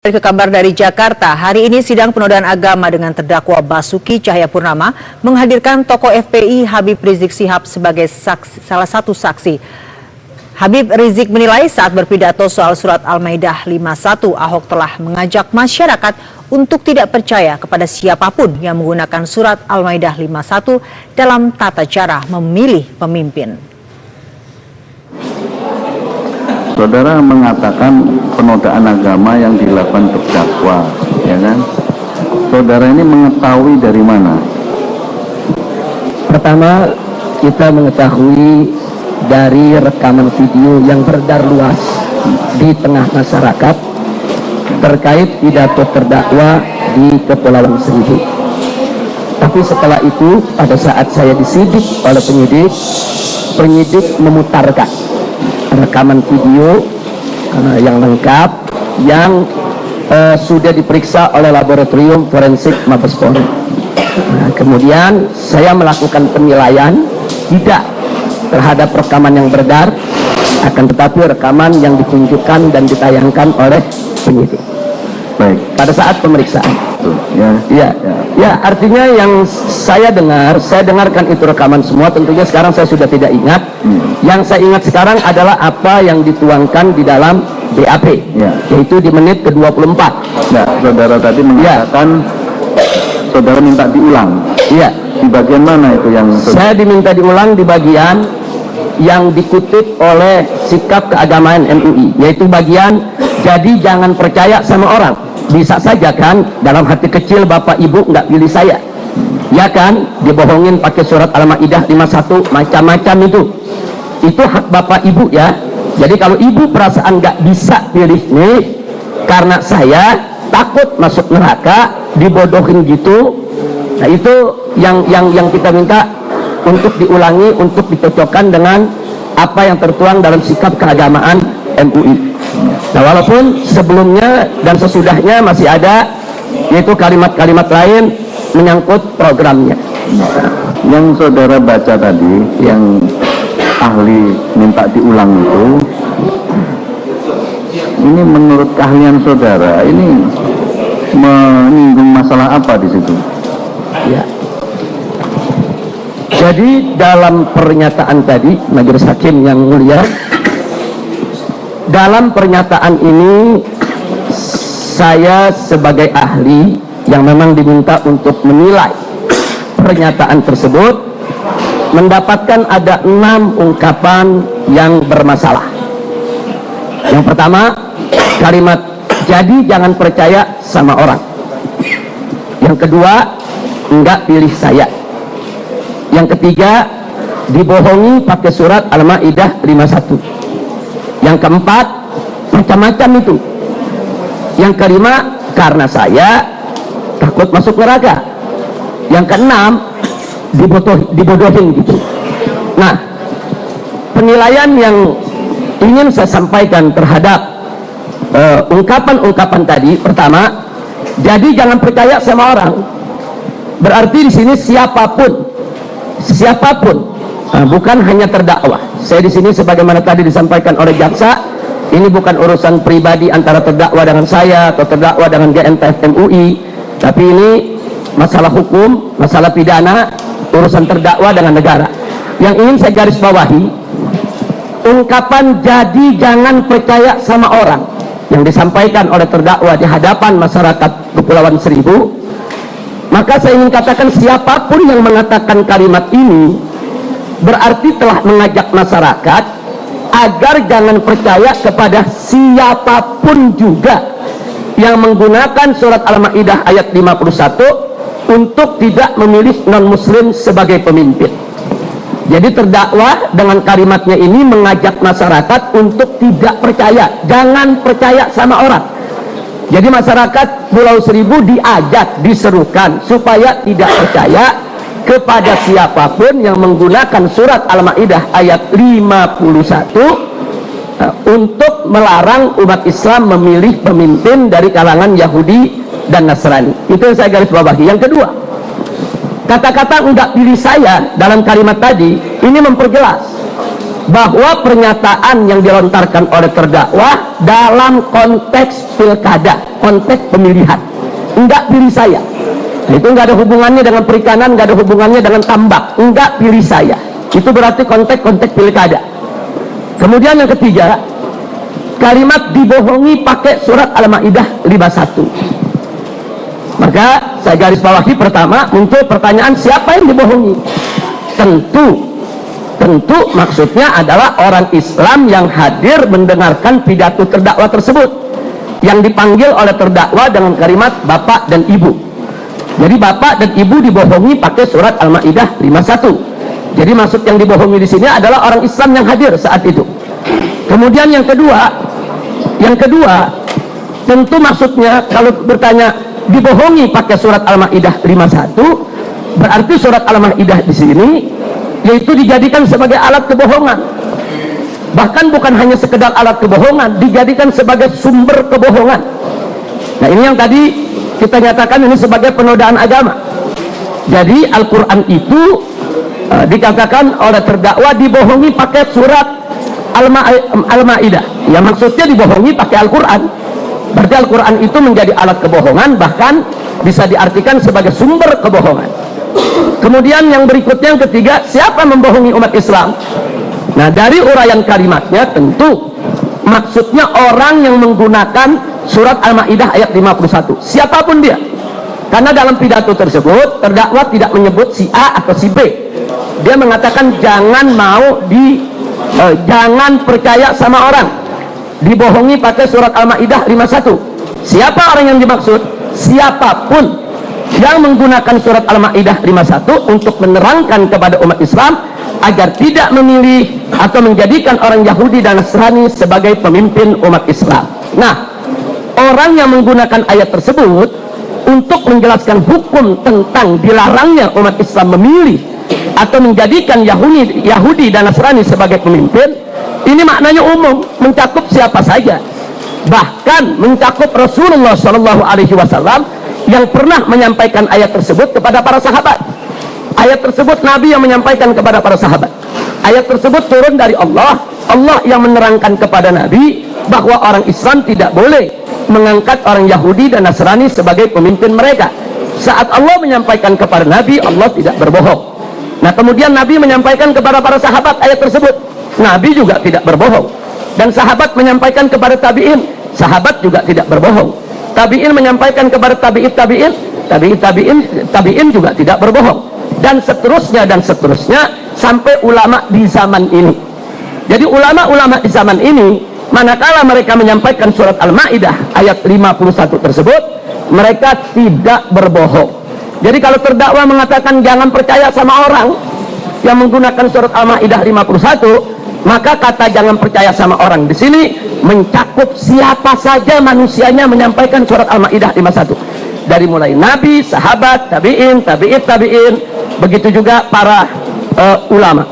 Ke kabar dari Jakarta, hari ini sidang penodaan agama dengan terdakwa Basuki Cahayapurnama menghadirkan tokoh FPI Habib Rizik Syihab sebagai salah satu saksi. Habib Rizik menilai saat berpidato soal surat Al-Maidah 51, Ahok telah mengajak masyarakat untuk tidak percaya kepada siapapun yang menggunakan surat Al-Maidah 51 dalam tata cara memilih pemimpin. Saudara mengatakan penodaan agama yang dilakukan terdakwa, ya kan? Saudara ini mengetahui dari mana? Pertama, kita mengetahui dari rekaman video yang beredar luas di tengah masyarakat terkait pidato terdakwa di Kepulauan Seribu. Tapi setelah itu, pada saat saya disidik oleh penyidik memutarkan rekaman video yang lengkap yang sudah diperiksa oleh laboratorium forensik Mabes Polri. Kemudian saya melakukan penilaian tidak terhadap rekaman yang beredar, akan tetapi rekaman yang ditunjukkan dan ditayangkan oleh penyidik. Baik. Pada saat pemeriksaan. Ya, artinya yang saya dengarkan itu rekaman semua. Tentunya sekarang saya sudah tidak ingat. Yang saya ingat sekarang adalah apa yang dituangkan di dalam BAP, yaitu di menit ke-24. Ya, saudara tadi mengatakan saudara minta diulang. Iya. Di bagian mana itu yang saya diminta diulang? Di bagian yang dikutip oleh sikap keagamaan MUI, yaitu bagian jadi jangan percaya sama orang. Bisa saja kan dalam hati kecil Bapak Ibu nggak pilih saya, ya kan, dibohongin pakai surat Al-Maidah 51 macam-macam itu hak Bapak Ibu ya. Jadi kalau Ibu perasaan nggak bisa pilih nih karena saya takut masuk neraka dibodohin gitu, nah itu yang kita minta untuk diulangi, untuk dicocokkan dengan apa yang tertuang dalam sikap keagamaan MUI. Nah, walaupun sebelumnya dan sesudahnya masih ada, yaitu kalimat-kalimat lain menyangkut programnya. Yang saudara baca tadi, yang ahli minta diulang itu, ini menurut keahlian saudara, ini menyinggung masalah apa di situ? Ya. Jadi dalam pernyataan tadi, Majelis Hakim yang mulia, dalam pernyataan ini saya sebagai ahli yang memang diminta untuk menilai pernyataan tersebut mendapatkan ada 6 ungkapan yang bermasalah. Yang pertama, kalimat jadi jangan percaya sama orang. Yang kedua, enggak pilih saya. Yang ketiga, dibohongi pakai surat Al-Maidah 51. Yang keempat, macam-macam itu. Yang kelima, karena saya takut masuk neraka. Yang keenam, dibodohin gitu. Nah, penilaian yang ingin saya sampaikan terhadap ungkapan-ungkapan tadi, pertama, jadi jangan percaya sama orang. Berarti di sini siapapun, bukan hanya terdakwa. Saya di sini sebagaimana tadi disampaikan oleh jaksa, ini bukan urusan pribadi antara terdakwa dengan saya atau terdakwa dengan GNPF MUI, tapi ini masalah hukum, masalah pidana, urusan terdakwa dengan negara. Yang ingin saya garis bawahi, ungkapan jadi jangan percaya sama orang yang disampaikan oleh terdakwa di hadapan masyarakat Kepulauan Seribu, maka saya ingin katakan siapapun yang mengatakan kalimat ini berarti telah mengajak masyarakat agar jangan percaya kepada siapapun juga yang menggunakan surat Al-Maidah ayat 51 untuk tidak memilih non-muslim sebagai pemimpin. Jadi terdakwa dengan kalimatnya ini mengajak masyarakat untuk tidak percaya, jangan percaya sama orang. Jadi masyarakat Pulau Seribu diajak, diserukan supaya tidak percaya kepada siapapun yang menggunakan surat Al-Maidah ayat 51 untuk melarang umat Islam memilih pemimpin dari kalangan Yahudi dan Nasrani. Itu yang saya garis bawahi. Yang kedua, kata-kata enggak pilih saya dalam kalimat tadi ini memperjelas bahwa pernyataan yang dilontarkan oleh terdakwa dalam konteks pilkada, konteks pemilihan, enggak pilih saya. Itu enggak ada hubungannya dengan perikanan, enggak ada hubungannya dengan tambak, enggak pilih saya. Itu berarti konteks pilkada. Kemudian yang ketiga, kalimat dibohongi pakai surat Al-Maidah 51. Maka saya garis bawahi, pertama muncul pertanyaan, siapa yang dibohongi? Tentu maksudnya adalah orang Islam yang hadir mendengarkan pidato terdakwa tersebut, yang dipanggil oleh terdakwa dengan kalimat bapak dan ibu. Jadi bapak dan ibu dibohongi pakai surat Al-Maidah 51. Jadi maksud yang dibohongi di sini adalah orang Islam yang hadir saat itu. Kemudian yang kedua tentu maksudnya kalau bertanya dibohongi pakai surat Al-Maidah 51, berarti surat Al-Maidah di sini yaitu dijadikan sebagai alat kebohongan. Bahkan bukan hanya sekedar alat kebohongan, dijadikan sebagai sumber kebohongan. Nah, ini yang tadi kita nyatakan ini sebagai penodaan agama. Jadi Al-Quran itu dikatakan oleh terdakwa dibohongi pakai surat Al-Maidah. Ya, maksudnya dibohongi pakai Al-Quran. Berarti Al-Quran itu menjadi alat kebohongan, bahkan bisa diartikan sebagai sumber kebohongan. Kemudian yang berikutnya, yang ketiga, siapa membohongi umat Islam? Nah, dari uraian kalimatnya tentu maksudnya orang yang menggunakan surat Al-Maidah ayat 51, siapapun dia. Karena dalam pidato tersebut terdakwa tidak menyebut si A atau si B. Dia mengatakan jangan percaya sama orang, dibohongi pakai surat Al-Maidah 51. Siapa orang yang dimaksud? Siapapun yang menggunakan surat Al-Maidah 51 untuk menerangkan kepada umat Islam agar tidak memilih atau menjadikan orang Yahudi dan Nasrani sebagai pemimpin umat Islam. Nah, orang yang menggunakan ayat tersebut untuk menjelaskan hukum tentang dilarangnya umat Islam memilih atau menjadikan Yahudi dan Nasrani sebagai pemimpin, ini maknanya umum, mencakup siapa saja, bahkan mencakup Rasulullah SAW yang pernah menyampaikan ayat tersebut kepada para sahabat. Ayat tersebut Nabi yang menyampaikan kepada para sahabat. Ayat tersebut turun dari Allah yang menerangkan kepada Nabi bahwa orang Islam tidak boleh mengangkat orang Yahudi dan Nasrani sebagai pemimpin mereka. Saat Allah menyampaikan kepada Nabi, Allah tidak berbohong. Nah, kemudian Nabi menyampaikan kepada para sahabat ayat tersebut, Nabi juga tidak berbohong. Dan sahabat menyampaikan kepada tabi'in, sahabat juga tidak berbohong. Tabi'in menyampaikan kepada tabi'in juga tidak berbohong, dan seterusnya sampai ulama di zaman ini. Jadi ulama-ulama di zaman ini, manakala mereka menyampaikan surat Al-Maidah ayat 51 tersebut, mereka tidak berbohong. Jadi kalau terdakwa mengatakan jangan percaya sama orang yang menggunakan surat Al-Maidah 51, maka kata jangan percaya sama orang di sini mencakup siapa saja manusianya menyampaikan surat Al-Maidah 51. Dari mulai Nabi, sahabat, tabi'in, begitu juga para ulama.